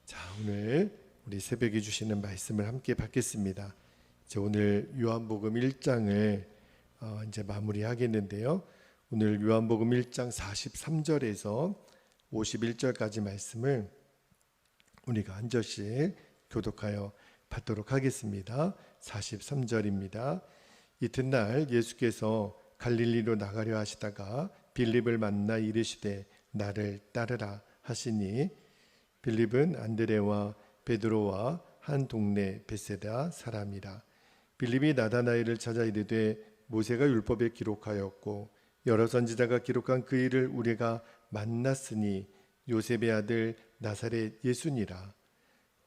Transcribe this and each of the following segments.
자, 오늘 우리 새벽에 주시는 말씀을 함께 받겠습니다. 이제 오늘 요한복음 1장을 이제 마무리하겠는데요. 오늘 요한복음 1장 43절에서 51절까지 말씀을 우리가 한 절씩 교독하여 받도록 하겠습니다. 43절입니다. 이튿날 예수께서 갈릴리로 나가려 하시다가 빌립을 만나 이르시되 나를 따르라 하시니 빌립은 안드레와 베드로와 한 동네 베세다 사람이라. 빌립이 나다나엘을 찾아 이르되 모세가 율법에 기록하였고 여러 선지자가 기록한 그 일을 우리가 만났으니 요셉의 아들 나사렛 예수니라.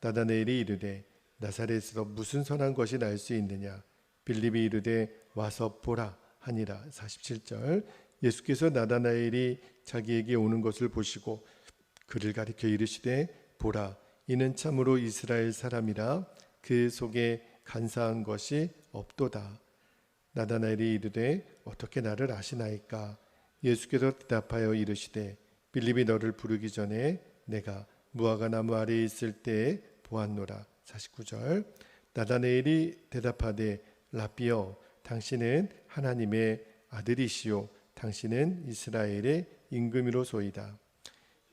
나다나엘이 이르되 나사렛에서 무슨 선한 것이 날 수 있느냐. 빌립이 이르되 와서 보라 하니라. 47절. 예수께서 나다나엘이 자기에게 오는 것을 보시고 그를 가리켜 이르시되 보라 이는 참으로 이스라엘 사람이라 그 속에 간사한 것이 없도다. 나다나엘이 이르되 어떻게 나를 아시나이까. 예수께서 대답하여 이르시되 빌립이 너를 부르기 전에 내가 무화과 나무 아래에 있을 때에 보았노라. 49절. 나다나엘이 대답하되 라비여 당신은 하나님의 아들이시요 당신은 이스라엘의 임금이로소이다.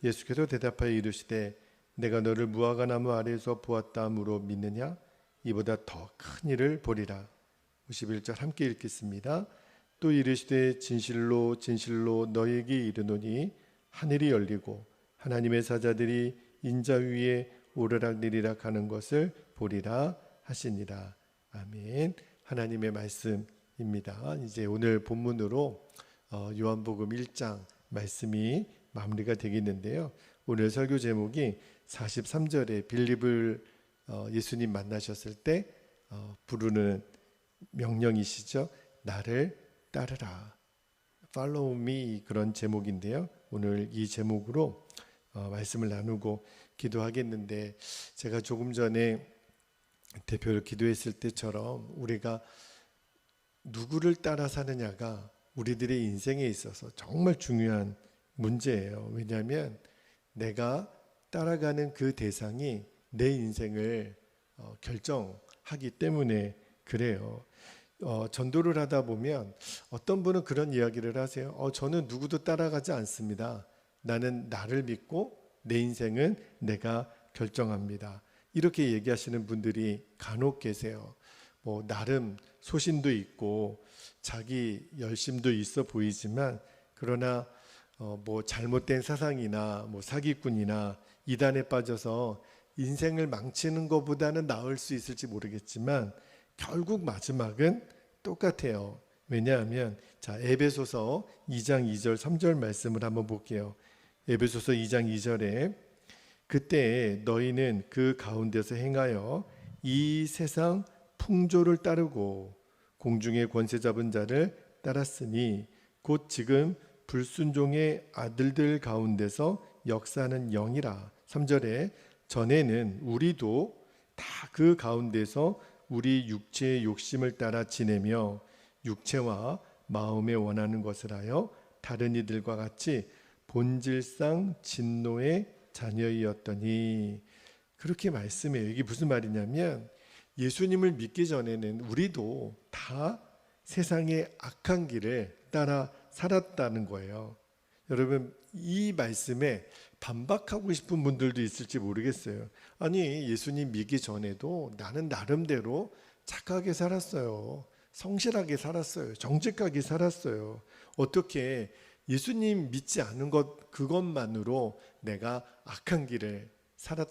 예수께서 대답하여 이르시되 내가 너를 무화과 나무 아래에서 보았다 함으로 믿느냐. 이보다 더 큰 일을 보리라. 51절 함께 읽겠습니다. 또 이르시되 진실로 진실로 너에게 이르노니 하늘이 열리고 하나님의 사자들이 인자 위에 오르락내리락 하는 것을 보리라 하시니라. 아멘. 하나님의 말씀입니다. 이제 오늘 본문으로 요한복음 1장 말씀이 마무리가 되겠는데요. 오늘 설교 제목이 43절에 빌립을 예수님 만나셨을 때 부르는 명령이시죠. 나를 따르라. Follow me 그런 제목인데요. 오늘 이 제목으로 말씀을 나누고 기도하겠는데 제가 조금 전에 대표를 기도했을 때처럼 우리가 누구를 따라 사느냐가 우리들의 인생에 있어서 정말 중요한 문제예요. 왜냐하면 내가 따라가는 그 대상이 내 인생을 결정하기 때문에 그래요. 전도를 하다 보면 어떤 분은 그런 이야기를 하세요. 저는 누구도 따라가지 않습니다. 나는 나를 믿고 내 인생은 내가 결정합니다. 이렇게 얘기하시는 분들이 간혹 계세요. 나름 소신도 있고 자기 열심도 있어 보이지만 그러나 잘못된 사상이나 사기꾼이나 이단에 빠져서 인생을 망치는 것보다는 나을 수 있을지 모르겠지만 결국 마지막은 똑같아요. 왜냐하면 에베소서 2장 2절 3절 말씀을 한번 볼게요. 에베소서 2장 2절에 그때 너희는 그 가운데서 행하여 이 세상 풍조를 따르고 공중의 권세 잡은 자를 따랐으니 곧 지금 불순종의 아들들 가운데서 역사하는 영이라. 3절에 전에는 우리도 다 그 가운데서 우리 육체의 욕심을 따라 지내며 육체와 마음에 원하는 것을 하여 다른 이들과 같이 본질상 진노의 자녀이었더니. 그렇게 말씀해요. 이게 무슨 말이냐면 예수님을 믿기 전에는 우리도 다 세상의 악한 길을 따라 살았다는 거예요. 여러분 이 말씀에 반박하고 싶은 분들도 있을지 모르겠어요. 아니 예수님 믿기 전에도 나는 나름대로 착하게 살았어요. 성실하게 살았어요. 정직하게 살았어요. 어떻게 예수님 믿지 않은 것 그것만으로 내가 악한 길을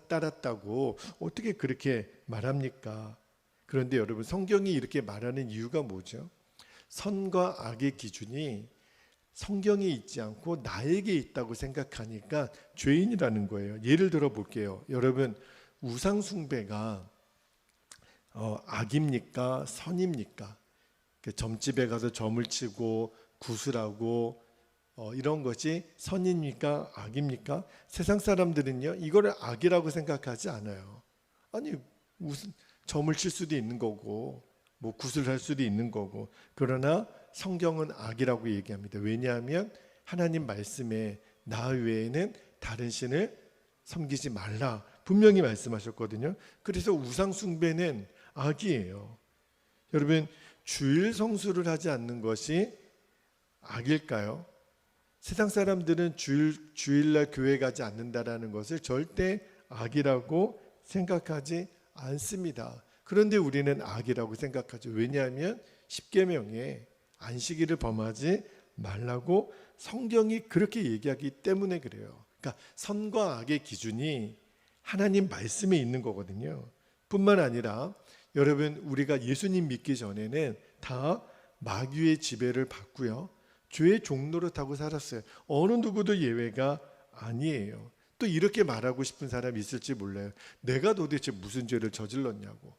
따랐다고 어떻게 그렇게 말합니까? 그런데 여러분 성경이 이렇게 말하는 이유가 뭐죠? 선과 악의 기준이 성경에 있지 않고 나에게 있다고 생각하니까 죄인이라는 거예요. 예를 들어 볼게요. 여러분 우상 숭배가 악입니까? 선입니까? 점집에 가서 점을 치고 구슬하고 이런 것이 선입니까? 악입니까? 세상 사람들은요 이거를 악이라고 생각하지 않아요. 아니 무슨 점을 칠 수도 있는 거고 구슬할 수도 있는 거고. 그러나 성경은 악이라고 얘기합니다. 왜냐하면 하나님 말씀에 나 외에는 다른 신을 섬기지 말라 분명히 말씀하셨거든요. 그래서 우상 숭배는 악이에요. 여러분, 주일 성수를 하지 않는 것이 악일까요? 세상 사람들은 주일날 교회 가지 않는다라는 것을 절대 악이라고 생각하지 않습니다. 그런데 우리는 악이라고 생각하죠. 왜냐하면 십계명에 안식일을 범하지 말라고 성경이 그렇게 얘기하기 때문에 그래요. 그러니까 선과 악의 기준이 하나님 말씀에 있는 거거든요. 뿐만 아니라 여러분, 우리가 예수님 믿기 전에는 다 마귀의 지배를 받고요, 죄의 종노릇하고 살았어요. 어느 누구도 예외가 아니에요. 또 이렇게 말하고 싶은 사람이 있을지 몰라요. 내가 도대체 무슨 죄를 저질렀냐고.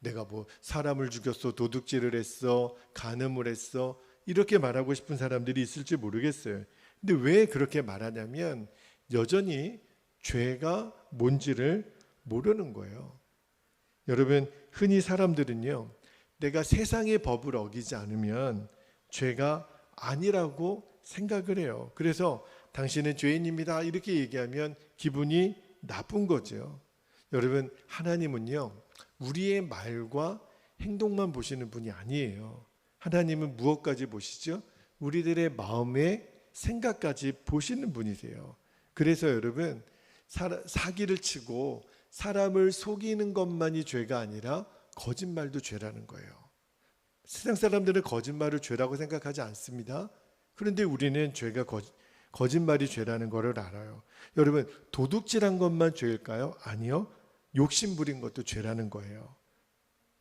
내가 뭐 사람을 죽였어, 도둑질을 했어, 간음을 했어, 이렇게 말하고 싶은 사람들이 있을지 모르겠어요. 근데 왜 그렇게 말하냐면 여전히 죄가 뭔지를 모르는 거예요. 여러분, 흔히 사람들은요, 내가 세상의 법을 어기지 않으면 죄가 아니라고 생각을 해요. 그래서 당신은 죄인입니다 이렇게 얘기하면 기분이 나쁜 거죠. 여러분, 하나님은요, 우리의 말과 행동만 보시는 분이 아니에요. 하나님은 무엇까지 보시죠? 우리들의 마음의 생각까지 보시는 분이세요. 그래서 여러분, 사기를 치고 사람을 속이는 것만이 죄가 아니라 거짓말도 죄라는 거예요. 세상 사람들은 거짓말을 죄라고 생각하지 않습니다. 그런데 우리는 죄가 거짓말이 죄라는 것을 알아요. 여러분, 도둑질한 것만 죄일까요? 아니요. 욕심 부린 것도 죄라는 거예요.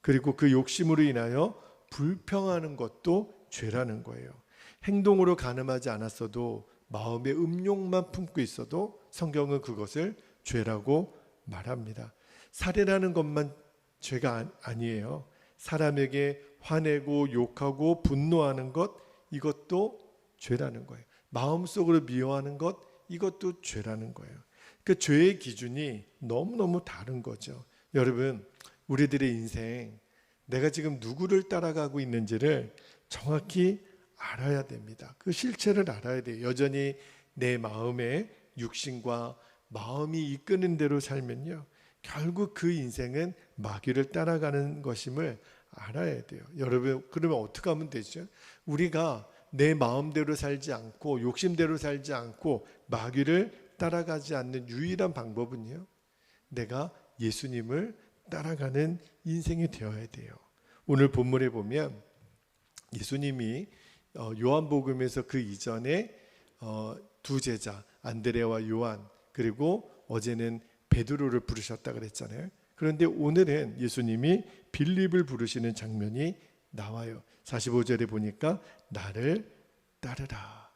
그리고 그 욕심으로 인하여 불평하는 것도 죄라는 거예요. 행동으로 간음하지 않았어도 마음의 음욕만 품고 있어도 성경은 그것을 죄라고 말합니다. 살인하는 것만 죄가 아니에요. 사람에게 화내고 욕하고 분노하는 것, 이것도 죄라는 거예요. 마음속으로 미워하는 것, 이것도 죄라는 거예요. 그 죄의 기준이 너무너무 다른 거죠. 여러분, 우리들의 인생, 내가 지금 누구를 따라가고 있는지를 정확히 알아야 됩니다. 그 실체를 알아야 돼요. 여전히 내 마음의 육신과 마음이 이끄는 대로 살면요, 결국 그 인생은 마귀를 따라가는 것임을 알아야 돼요. 여러분, 그러면 어떻게 하면 되죠? 우리가 내 마음대로 살지 않고 욕심대로 살지 않고 마귀를 따라가지 않는 유일한 방법은요, 내가 예수님을 따라가는 인생이 되어야 돼요. 오늘 본문에 보면 예수님이 요한복음에서 그 이전에 두 제자 안드레와 요한, 그리고 어제는 베드로를 부르셨다 그랬잖아요. 그런데 오늘은 예수님이 빌립을 부르시는 장면이 나와요. 45절에 보니까 나를 따르라.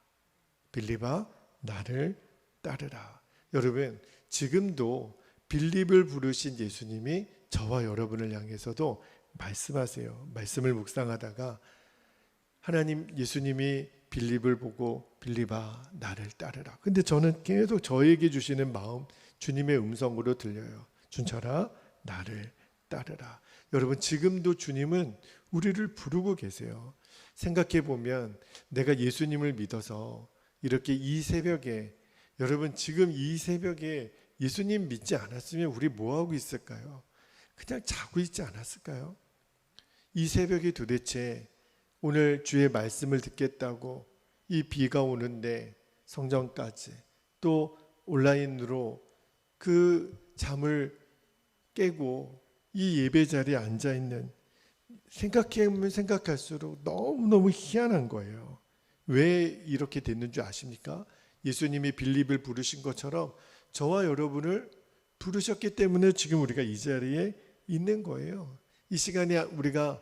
빌립아, 나를 따르라. 여러분, 지금도 빌립을 부르신 예수님이 저와 여러분을 향해서도 말씀하세요. 말씀을 묵상하다가 하나님, 예수님이 빌립을 보고 빌립아, 나를 따르라. 근데 저는 계속 저에게 주시는 마음, 주님의 음성으로 들려요. 준철아, 나를 따르라. 여러분, 지금도 주님은 우리를 부르고 계세요. 생각해 보면 내가 예수님을 믿어서 이렇게 이 새벽에, 여러분, 지금 이 새벽에 예수님 믿지 않았으면 우리 뭐 하고 있을까요? 그냥 자고 있지 않았을까요? 이 새벽에 도대체 오늘 주의 말씀을 듣겠다고 이 비가 오는데 성전까지 또 온라인으로 그 잠을 깨고 이 예배 자리에 앉아 있는, 생각하면 생각할수록 너무너무 희한한 거예요. 왜 이렇게 됐는 줄 아십니까? 예수님이 빌립을 부르신 것처럼 저와 여러분을 부르셨기 때문에 지금 우리가 이 자리에 있는 거예요. 이 시간에 우리가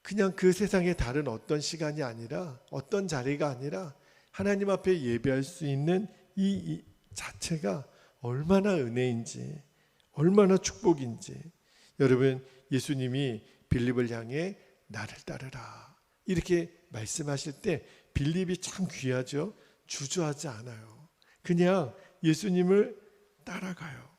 그냥 그 세상의 다른 어떤 시간이 아니라, 어떤 자리가 아니라 하나님 앞에 예배할 수 있는 이 자체가 얼마나 은혜인지, 얼마나 축복인지. 여러분, 예수님이 빌립을 향해 나를 따르라 이렇게 말씀하실 때 빌립이 참 귀하죠. 주저하지 않아요. 그냥 예수님을 따라가요.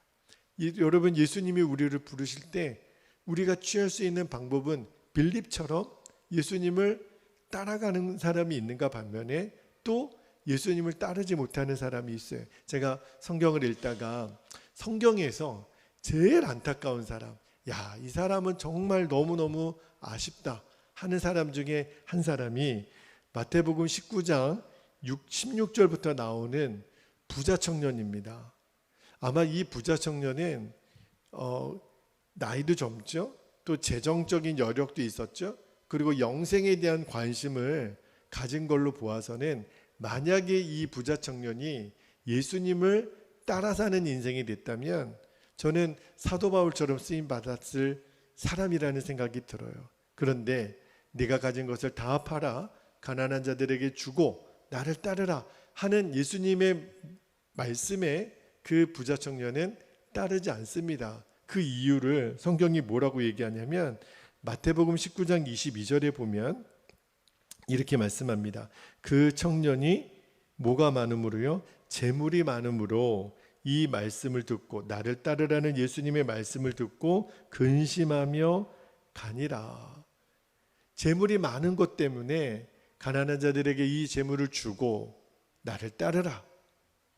여러분, 예수님이 우리를 부르실 때 우리가 취할 수 있는 방법은 빌립처럼 예수님을 따라가는 사람이 있는가 반면에 또 예수님을 따르지 못하는 사람이 있어요. 제가 성경을 읽다가 성경에서 제일 안타까운 사람, 야, 이 사람은 정말 너무너무 아쉽다 하는 사람 중에 한 사람이 마태복음 19장 16절부터 나오는 부자 청년입니다. 아마 이 부자 청년은 나이도 젊죠. 또 재정적인 여력도 있었죠. 그리고 영생에 대한 관심을 가진 걸로 보아서는 만약에 이 부자 청년이 예수님을 따라 사는 인생이 됐다면 저는 사도 바울처럼 쓰임 받았을 사람이라는 생각이 들어요. 그런데 네가 가진 것을 다 팔아 가난한 자들에게 주고 나를 따르라 하는 예수님의 말씀에 그 부자 청년은 따르지 않습니다. 그 이유를 성경이 뭐라고 얘기하냐면 마태복음 19장 22절에 보면 이렇게 말씀합니다. 그 청년이 뭐가 많음으로요? 재물이 많음으로 이 말씀을 듣고 나를 따르라는 예수님의 말씀을 듣고 근심하며 가니라. 재물이 많은 것 때문에 가난한 자들에게 이 재물을 주고 나를 따르라.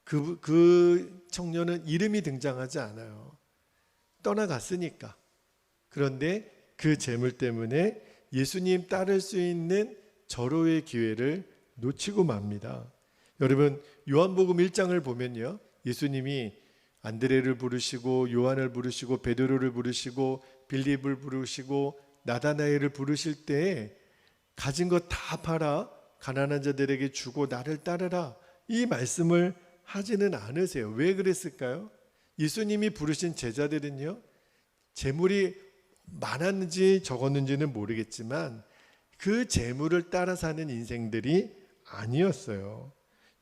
그 청년은 이름이 등장하지 않아요. 떠나갔으니까. 그런데 그 재물 때문에 예수님 따를 수 있는 절호의 기회를 놓치고 맙니다. 여러분, 요한복음 1장을 보면요, 예수님이 안드레를 부르시고 요한을 부르시고 베드로를 부르시고 빌립을 부르시고 나다나엘을 부르실 때 가진 것 다 팔아 가난한 자들에게 주고 나를 따르라, 이 말씀을 하지는 않으세요. 왜 그랬을까요? 예수님이 부르신 제자들은요, 재물이 많았는지 적었는지는 모르겠지만 그 재물을 따라 사는 인생들이 아니었어요.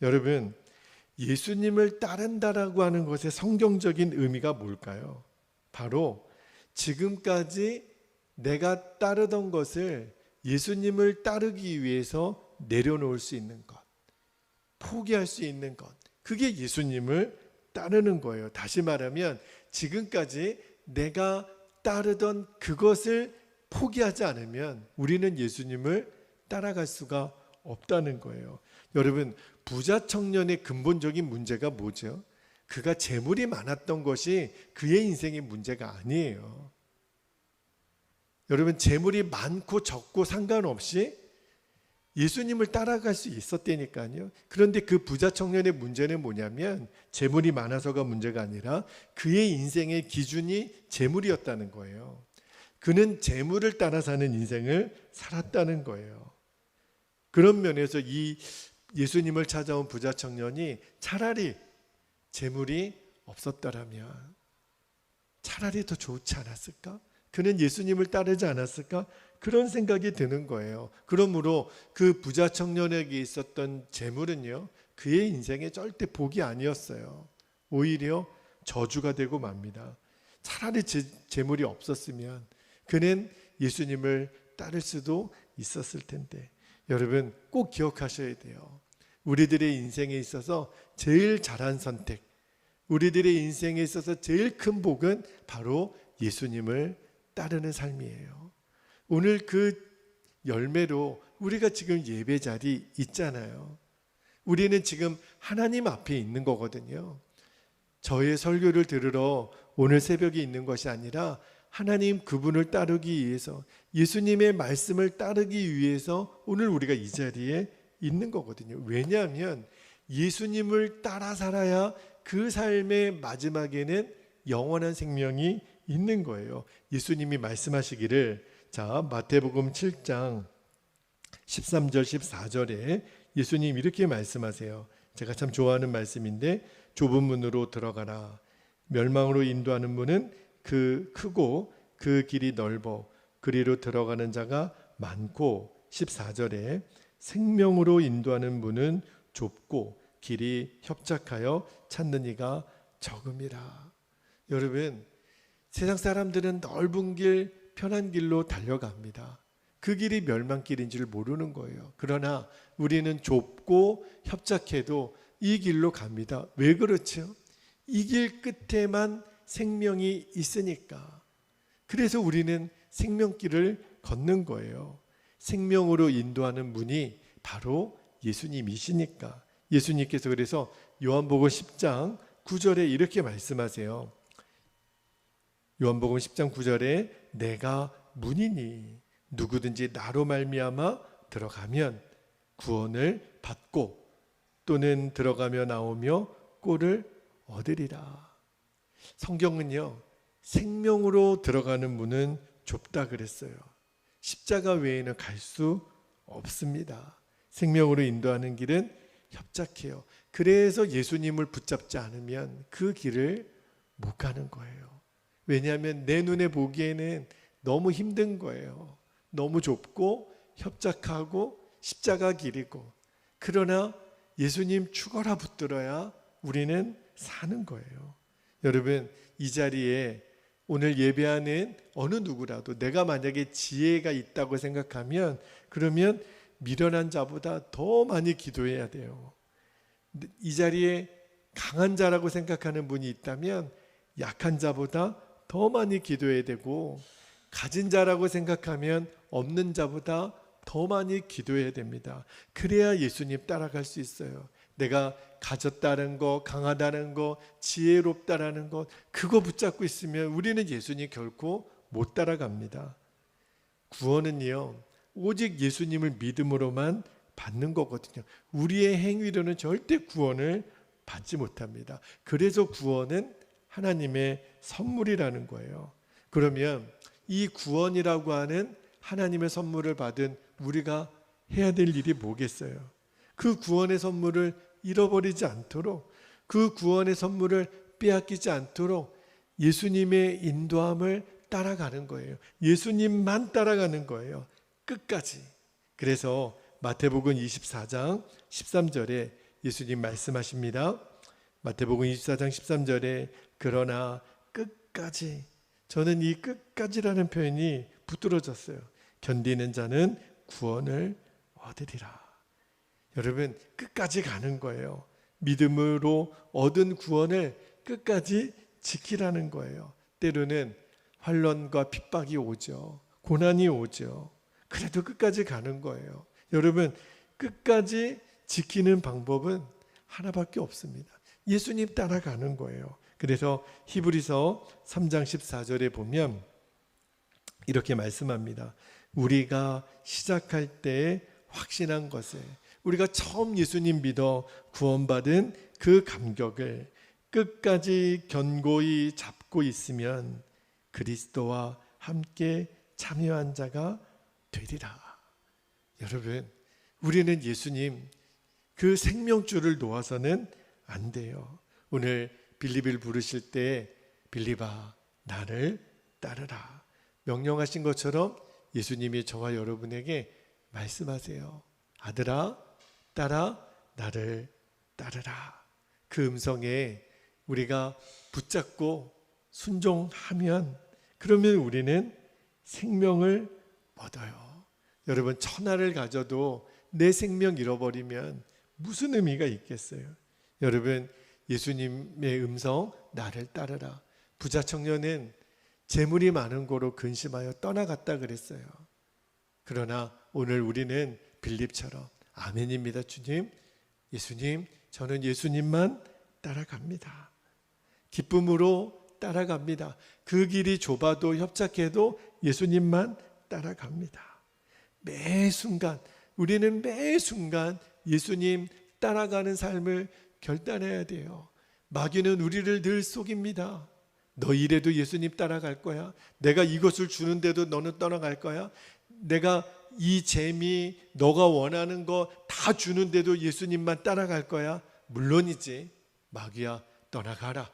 여러분, 예수님을 따른다라고 하는 것의 성경적인 의미가 뭘까요? 바로 지금까지 내가 따르던 것을 예수님을 따르기 위해서 내려놓을 수 있는 것, 포기할 수 있는 것, 그게 예수님을 따르는 거예요. 다시 말하면 지금까지 내가 따르던 그것을 포기하지 않으면 우리는 예수님을 따라갈 수가 없다는 거예요. 여러분, 부자 청년의 근본적인 문제가 뭐죠? 그가 재물이 많았던 것이 그의 인생의 문제가 아니에요. 여러분, 재물이 많고 적고 상관없이 예수님을 따라갈 수 있었다니까요. 그런데 그 부자 청년의 문제는 뭐냐면 재물이 많아서가 문제가 아니라 그의 인생의 기준이 재물이었다는 거예요. 그는 재물을 따라 사는 인생을 살았다는 거예요. 그런 면에서 이 예수님을 찾아온 부자 청년이 차라리 재물이 없었더라면 차라리 더 좋지 않았을까? 그는 예수님을 따르지 않았을까? 그런 생각이 드는 거예요. 그러므로 그 부자 청년에게 있었던 재물은요, 그의 인생의 절대 복이 아니었어요. 오히려 저주가 되고 맙니다. 차라리 재물이 없었으면 그는 예수님을 따를 수도 있었을 텐데. 여러분, 꼭 기억하셔야 돼요. 우리들의 인생에 있어서 제일 잘한 선택, 우리들의 인생에 있어서 제일 큰 복은 바로 예수님을 따르는 삶이에요. 오늘 그 열매로 우리가 지금 예배 자리 있잖아요. 우리는 지금 하나님 앞에 있는 거거든요. 저의 설교를 들으러 오늘 새벽에 있는 것이 아니라 하나님 그분을 따르기 위해서, 예수님의 말씀을 따르기 위해서 오늘 우리가 이 자리에 있는 거거든요. 왜냐하면 예수님을 따라 살아야 그 삶의 마지막에는 영원한 생명이 있는 거예요. 예수님이 말씀하시기를, 자, 마태복음 7장 13절 14절에 예수님 이렇게 말씀하세요. 제가 참 좋아하는 말씀인데, 좁은 문으로 들어가라. 멸망으로 인도하는 문은 크고 그 길이 넓어 그리로 들어가는 자가 많고, 14절에 생명으로 인도하는 문은 좁고 길이 협착하여 찾는 이가 적음이라. 여러분, 세상 사람들은 넓은 길, 편한 길로 달려갑니다. 그 길이 멸망길인 줄 모르는 거예요. 그러나 우리는 좁고 협착해도 이 길로 갑니다. 왜 그렇죠? 이 길 끝에만 생명이 있으니까. 그래서 우리는 생명길을 걷는 거예요. 생명으로 인도하는 문이 바로 예수님이시니까. 예수님께서 그래서 요한복음 10장 9절에 이렇게 말씀하세요. 요한복음 10장 9절에 내가 문이니 누구든지 나로 말미암아 들어가면 구원을 받고 또는 들어가며 나오며 꼴을 얻으리라. 성경은요, 생명으로 들어가는 문은 좁다 그랬어요. 십자가 외에는 갈 수 없습니다. 생명으로 인도하는 길은 협착해요. 그래서 예수님을 붙잡지 않으면 그 길을 못 가는 거예요. 왜냐하면 내 눈에 보기에는 너무 힘든 거예요. 너무 좁고 협착하고 십자가 길이고. 그러나 예수님 죽어라 붙들어야 우리는 사는 거예요. 여러분, 이 자리에 오늘 예배하는 어느 누구라도 내가 만약에 지혜가 있다고 생각하면 그러면 미련한 자보다 더 많이 기도해야 돼요. 이 자리에 강한 자라고 생각하는 분이 있다면 약한 자보다 더 많이 기도해야 되고, 가진 자라고 생각하면 없는 자보다 더 많이 기도해야 됩니다. 그래야 예수님 따라갈 수 있어요. 내가 가졌다는 거, 강하다는 거, 지혜롭다라는 것, 그거 붙잡고 있으면 우리는 예수님 결코 못 따라갑니다. 구원은요, 오직 예수님을 믿음으로만 받는 거거든요. 우리의 행위로는 절대 구원을 받지 못합니다. 그래서 구원은 하나님의 선물이라는 거예요. 그러면 이 구원이라고 하는 하나님의 선물을 받은 우리가 해야 될 일이 뭐겠어요? 그 구원의 선물을 잃어버리지 않도록, 그 구원의 선물을 빼앗기지 않도록 예수님의 인도함을 따라가는 거예요. 예수님만 따라가는 거예요. 끝까지. 그래서 마태복음 24장 13절에 예수님 말씀하십니다. 마태복음 24장 13절에 그러나 끝까지, 저는 이 끝까지라는 표현이 붙들어졌어요. 견디는 자는 구원을 얻으리라. 여러분, 끝까지 가는 거예요. 믿음으로 얻은 구원을 끝까지 지키라는 거예요. 때로는 환난과 핍박이 오죠. 고난이 오죠. 그래도 끝까지 가는 거예요. 여러분, 끝까지 지키는 방법은 하나밖에 없습니다. 예수님 따라가는 거예요. 그래서 히브리서 3장 14절에 보면 이렇게 말씀합니다. 우리가 시작할 때 확신한 것을, 우리가 처음 예수님 믿어 구원받은 그 감격을 끝까지 견고히 잡고 있으면 그리스도와 함께 참여한 자가 되리라. 여러분, 우리는 예수님 그 생명줄을 놓아서는 안 돼요. 오늘 빌립을 부르실 때 빌립아 나를 따르라 명령하신 것처럼 예수님이 저와 여러분에게 말씀하세요. 아들아 따라 나를 따르라. 그 음성에 우리가 붙잡고 순종하면 그러면 우리는 생명을 얻어요. 여러분, 천하를 가져도 내 생명 잃어버리면 무슨 의미가 있겠어요? 여러분, 예수님의 음성 나를 따르라. 부자 청년은 재물이 많은 거로 근심하여 떠나갔다 그랬어요. 그러나 오늘 우리는 빌립처럼 아멘입니다. 주님, 예수님, 저는 예수님만 따라갑니다. 기쁨으로 따라갑니다. 그 길이 좁아도 협착해도 예수님만 따라갑니다. 매 순간, 우리는 매 순간 예수님 따라가는 삶을 결단해야 돼요. 마귀는 우리를 늘 속입니다. 너 이래도 예수님 따라갈 거야. 내가 이것을 주는데도 너는 떠나갈 거야. 내가 이 재미, 너가 원하는 거 다 주는데도 예수님만 따라갈 거야. 물론이지. 마귀야, 떠나가라.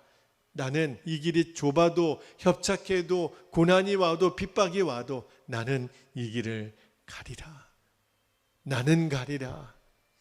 나는 이 길이 좁아도 협착해도 고난이 와도 핍박이 와도 나는 이 길을 가리라. 나는 가리라.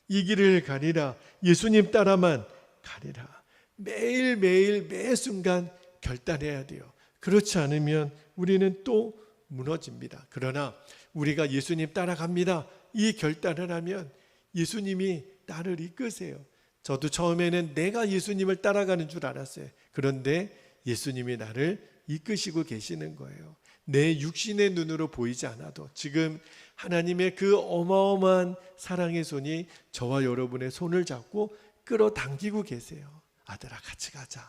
이 길을 가리라. 예수님 따라만 가리라. 매일매일 매 순간 결단해야 돼요. 그렇지 않으면 우리는 또 무너집니다. 그러나 우리가 예수님 따라갑니다. 이 결단을 하면 예수님이 나를 이끄세요. 저도 처음에는 내가 예수님을 따라가는 줄 알았어요. 그런데 예수님이 나를 이끄시고 계시는 거예요. 내 육신의 눈으로 보이지 않아도 지금 하나님의 그 어마어마한 사랑의 손이 저와 여러분의 손을 잡고 끌어당기고 계세요. 아들아 같이 가자.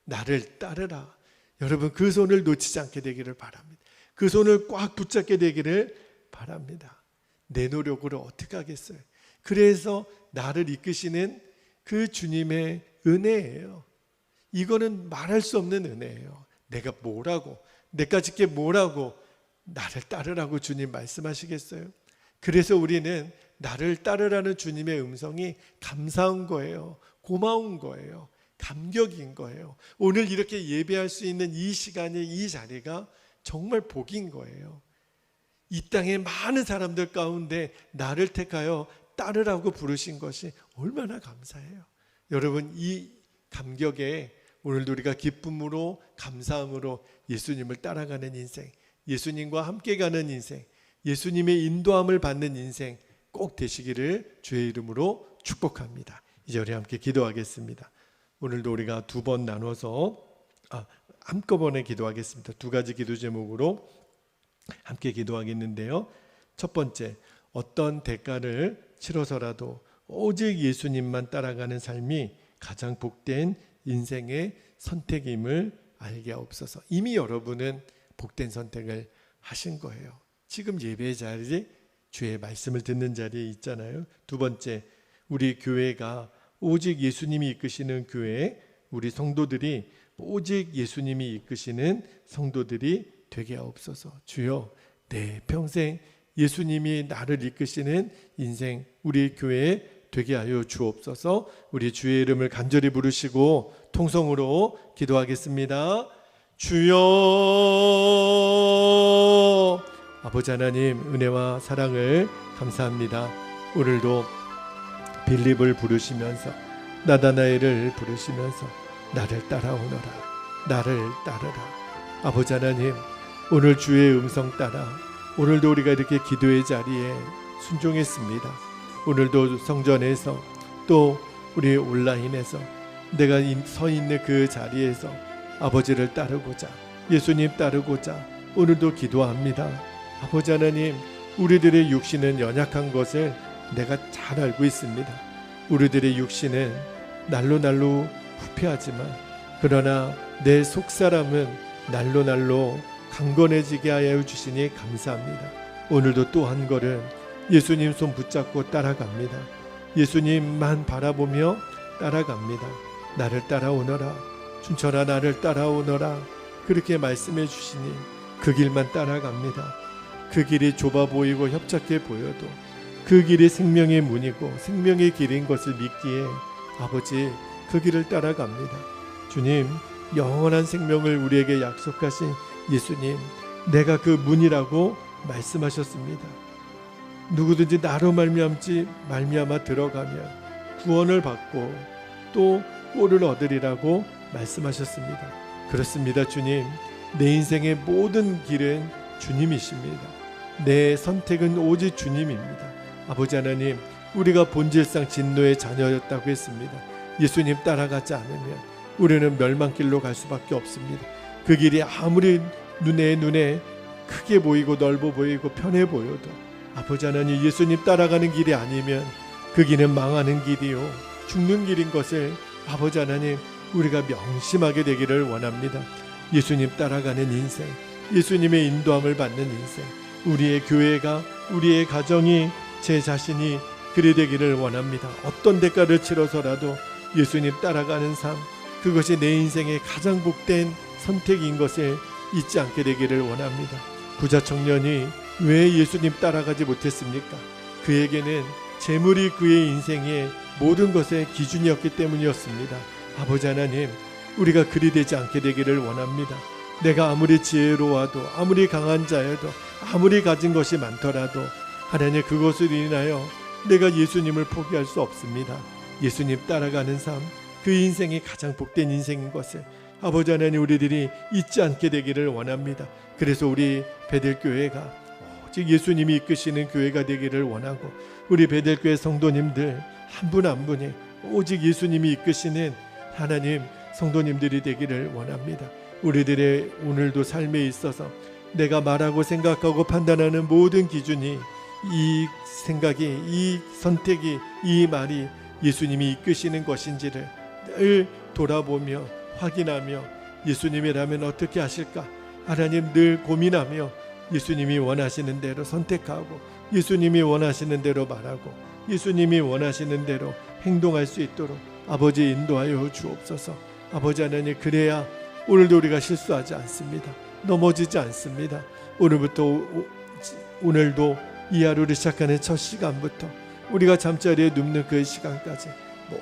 나를 따르라. 여러분 그 손을 놓치지 않게 되기를 바랍니다. 그 손을 꽉 붙잡게 되기를 바랍니다. 내 노력으로 어떻게 하겠어요? 그래서 나를 이끄시는 그 주님의 은혜예요. 이거는 말할 수 없는 은혜예요. 내가 뭐라고, 내까짓 게 뭐라고 나를 따르라고 주님 말씀하시겠어요? 그래서 우리는 나를 따르라는 주님의 음성이 감사한 거예요. 고마운 거예요. 감격인 거예요. 오늘 이렇게 예배할 수 있는 이 시간이, 이 자리가 정말 복인 거예요. 이 땅의 많은 사람들 가운데 나를 택하여 따르라고 부르신 것이 얼마나 감사해요. 여러분 이 감격에 오늘도 우리가 기쁨으로 감사함으로 예수님을 따라가는 인생, 예수님과 함께 가는 인생, 예수님의 인도함을 받는 인생 꼭 되시기를 주의 이름으로 축복합니다. 이제 우리 함께 기도하겠습니다. 오늘도 우리가 두 번 나눠서 한꺼번에 기도하겠습니다. 두 가지 기도 제목으로 함께 기도하겠는데요. 첫 번째, 어떤 대가를 치러서라도 오직 예수님만 따라가는 삶이 가장 복된 인생의 선택임을 알게 하옵소서. 이미 여러분은 복된 선택을 하신 거예요. 지금 예배 자리에 주의 말씀을 듣는 자리에 있잖아요. 두 번째, 우리 교회가 오직 예수님이 이끄시는 교회, 우리 성도들이 오직 예수님이 이끄시는 성도들이 되게 하옵소서. 주여, 내 평생 예수님이 나를 이끄시는 인생 우리 교회에 되게 하여 주옵소서. 우리 주의 이름을 간절히 부르시고 통성으로 기도하겠습니다. 주여, 아버지 하나님 은혜와 사랑을 감사합니다. 오늘도 빌립을 부르시면서 나다나엘을 부르시면서 나를 따라오너라, 나를 따르라. 아버지 하나님, 오늘 주의 음성 따라 오늘도 우리가 이렇게 기도의 자리에 순종했습니다. 오늘도 성전에서 또 우리 온라인에서 내가 서 있는 그 자리에서 아버지를 따르고자, 예수님 따르고자 오늘도 기도합니다. 아버지 하나님, 우리들의 육신은 연약한 것을 내가 잘 알고 있습니다. 우리들의 육신은 날로 후퇴하지만 그러나 내 속사람은 날로 강건해지게 하여 주시니 감사합니다. 오늘도 또 한 걸음 예수님 손 붙잡고 따라갑니다. 예수님만 바라보며 따라갑니다. 나를 따라오너라, 춘천아 나를 따라오너라, 그렇게 말씀해 주시니 그 길만 따라갑니다. 그 길이 좁아 보이고 협착해 보여도 그 길이 생명의 문이고 생명의 길인 것을 믿기에 아버지 그 길을 따라갑니다. 주님, 영원한 생명을 우리에게 약속하신 예수님, 내가 그 문이라고 말씀하셨습니다. 누구든지 나로 말미암아 들어가면 구원을 받고 또 꼴을 얻으리라고 말씀하셨습니다. 그렇습니다. 주님, 내 인생의 모든 길은 주님이십니다. 내 선택은 오직 주님입니다. 아버지 하나님, 우리가 본질상 진노의 자녀였다고 했습니다. 예수님 따라가지 않으면 우리는 멸망길로 갈 수밖에 없습니다. 그 길이 아무리 눈에 크게 보이고 넓어 보이고 편해 보여도 아버지 하나님, 예수님 따라가는 길이 아니면 그 길은 망하는 길이요 죽는 길인 것을 아버지 하나님 우리가 명심하게 되기를 원합니다. 예수님 따라가는 인생, 예수님의 인도함을 받는 인생, 우리의 교회가, 우리의 가정이, 제 자신이 그리 되기를 원합니다. 어떤 대가를 치러서라도 예수님 따라가는 삶, 그것이 내 인생의 가장 복된 선택인 것을 잊지 않게 되기를 원합니다. 부자 청년이 왜 예수님 따라가지 못했습니까? 그에게는 재물이 그의 인생의 모든 것의 기준이었기 때문이었습니다. 아버지 하나님, 우리가 그리 되지 않게 되기를 원합니다. 내가 아무리 지혜로워도, 아무리 강한 자여도, 아무리 가진 것이 많더라도 하나님, 그것으로 인하여 내가 예수님을 포기할 수 없습니다. 예수님 따라가는 삶, 그 인생이 가장 복된 인생인 것을 아버지 하나님 우리들이 잊지 않게 되기를 원합니다. 그래서 우리 베델교회가 오직 예수님이 이끄시는 교회가 되기를 원하고, 우리 베델교회 성도님들 한 분 한 분이 오직 예수님이 이끄시는 하나님 성도님들이 되기를 원합니다. 우리들의 오늘도 삶에 있어서 내가 말하고 생각하고 판단하는 모든 기준이, 이 생각이, 이 선택이, 이 말이 예수님이 이끄시는 것인지를 늘 돌아보며 확인하며 예수님이라면 어떻게 하실까? 하나님 늘 고민하며 예수님이 원하시는 대로 선택하고 예수님이 원하시는 대로 말하고 예수님이 원하시는 대로 행동할 수 있도록 아버지 인도하여 주옵소서. 아버지 하나님, 그래야 오늘도 우리가 실수하지 않습니다. 넘어지지 않습니다. 오늘도 이 하루를 시작하는 첫 시간부터 우리가 잠자리에 눕는 그 시간까지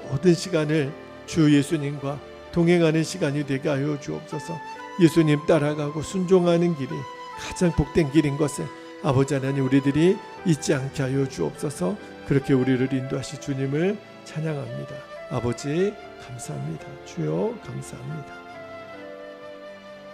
모든 시간을 주 예수님과 동행하는 시간이 되게 하여 주옵소서. 예수님 따라가고 순종하는 길이 가장 복된 길인 것을 아버지 하나님 우리들이 잊지 않게 하여 주옵소서. 그렇게 우리를 인도하시 주님을 찬양합니다. 아버지 감사합니다. 주여 감사합니다.